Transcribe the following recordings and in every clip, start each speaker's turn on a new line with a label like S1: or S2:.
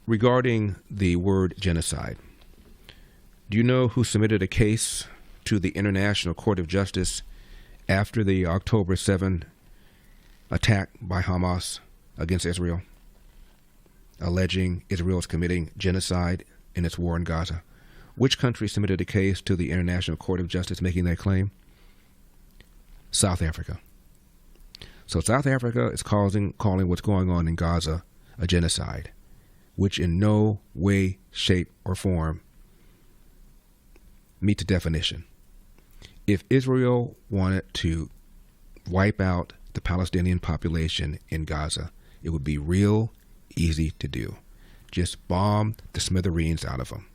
S1: regarding the word genocide, do you know who submitted a case to the International Court of Justice after the October 7 attack by Hamas against Israel, alleging Israel is committing genocide in its war in Gaza? Which country submitted a case to the International Court of Justice making that claim? South Africa. So South Africa is calling what's going on in Gaza a genocide, which in no way, shape, or form meet the definition. If Israel wanted to wipe out the Palestinian population in Gaza, it would be real easy to do. Just bomb the smithereens out of them.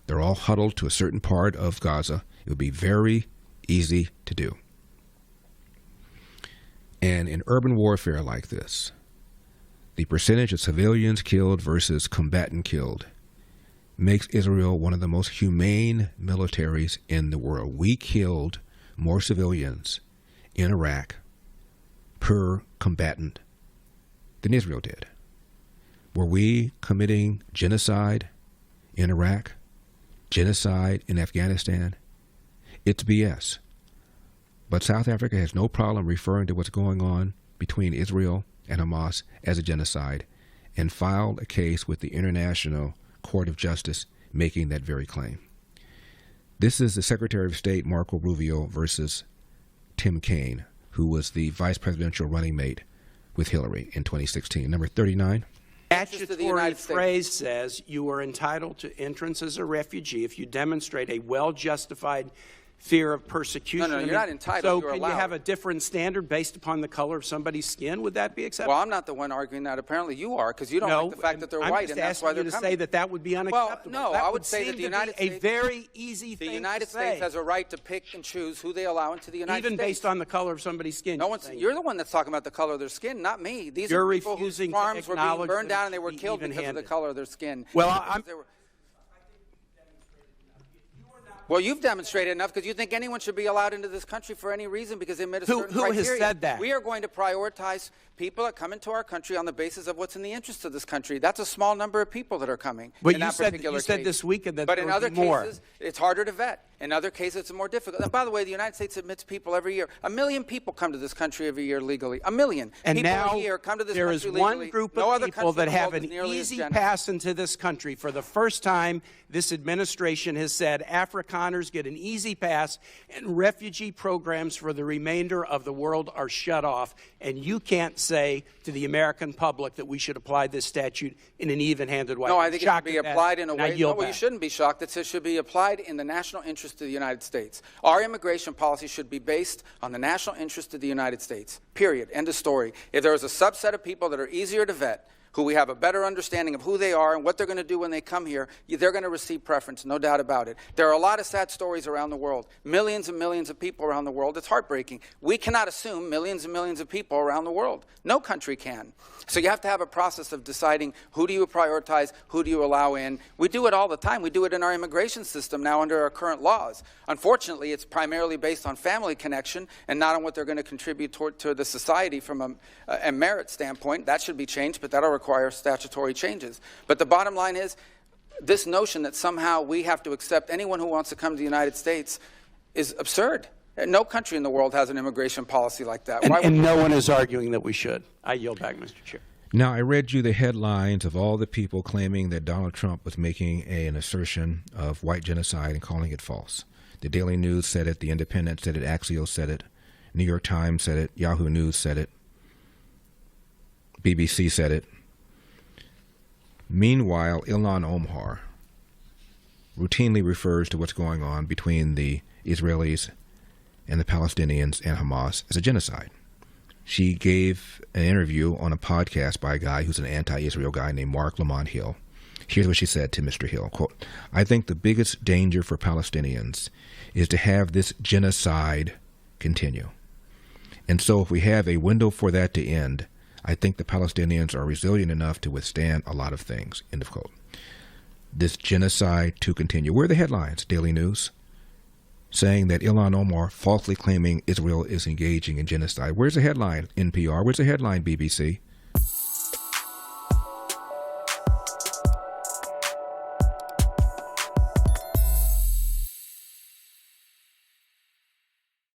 S1: They're all huddled to a certain part of Gaza. It would be very easy to do. And in urban warfare like this, the percentage of civilians killed versus combatant killed makes Israel one of the most humane militaries in the world. We killed more civilians in Iraq per combatant than Israel did. Were we committing genocide in Iraq? Genocide in Afghanistan? It's BS. But South Africa has no problem referring to what's going on between Israel and Hamas as a genocide, and filed a case with the International Court of Justice making that very claim. This is the Secretary of State Marco Rubio versus Tim Kaine, who was the vice presidential running mate with Hillary in 2016. Number 39.
S2: Statutory phrase says you are entitled to entrance as a refugee if you demonstrate a well-justified fear of persecution.
S3: No, you're not entitled.
S2: So can you have a different standard based upon the color of somebody's skin? Would that be acceptable?
S3: Well, I'm not the one arguing that. Apparently you are, because you don't like the fact that they're white, and that's why they're coming.
S2: I'm just asking you to say that would be unacceptable.
S3: Well, no,
S2: that
S3: I would say that the United States,
S2: a very easy thing
S3: the United
S2: to say.
S3: States has a right to pick and choose who they allow into the United States.
S2: Even based on the color of somebody's skin.
S3: You're the one that's talking about the color of their skin, not me. These are people whose farms were being burned down and they were killed because of the color of their skin. Well, you've demonstrated enough because you think anyone should be allowed into this country for any reason because they met a certain criteria.
S2: Who has said that?
S3: We are going to prioritize people that come into our country on the basis of what's in the interest of this country. That's a small number of people that are coming.
S2: But you said this weekend that there would be more.
S3: But in other cases, it's harder to vet. In other cases, it's more difficult. And by the way, the United States admits people every year. 1 million people come to this country every year legally. 1 million.
S2: And
S3: people
S2: now
S3: a year come to this
S2: there
S3: country
S2: is one
S3: legally.
S2: group
S3: No
S2: of
S3: other
S2: people that have an
S3: nearly
S2: easy pass into this country. For the first time, this administration has said Afrikaners get an easy pass and refugee programs for the remainder of the world are shut off. And you can't say to the American public that we should apply this statute in an even-handed way.
S3: No, I think it should be applied in a way.
S2: No,
S3: you shouldn't be shocked. It should be applied in the national interest of the United States. Our immigration policy should be based on the national interest of the United States. Period. End of story. If there is a subset of people that are easier to vet, who we have a better understanding of who they are and what they're going to do when they come here, they're going to receive preference, no doubt about it. There are a lot of sad stories around the world. Millions and millions of people around the world. It's heartbreaking. We cannot assume millions and millions of people around the world. No country can. So you have to have a process of deciding who do you prioritize, who do you allow in. We do it all the time. We do it in our immigration system now under our current laws. Unfortunately, it's primarily based on family connection and not on what they're going to contribute to the society from a merit standpoint. That should be changed, but that'll require statutory changes. But the bottom line is this notion that somehow we have to accept anyone who wants to come to the United States is absurd. No country in the world has an immigration policy like that.
S2: And no one is arguing that we should. I yield back, Mr. Chair.
S1: Now, I read you the headlines of all the people claiming that Donald Trump was making an assertion of white genocide and calling it false. The Daily News said it, The Independent said it, Axios said it, New York Times said it, Yahoo News said it, BBC said it. Meanwhile, Ilhan Omar routinely refers to what's going on between the Israelis and the Palestinians and Hamas as a genocide. She gave an interview on a podcast by a guy who's an anti-Israel guy named Mark Lamont Hill. Here's what she said to Mr. Hill, quote, "I think the biggest danger for Palestinians is to have this genocide continue. And so if we have a window for that to end, I think the Palestinians are resilient enough to withstand a lot of things," end of quote. This genocide to continue. Where are the headlines, Daily News? Saying that Ilhan Omar falsely claiming Israel is engaging in genocide. Where's the headline, NPR? Where's the headline, BBC?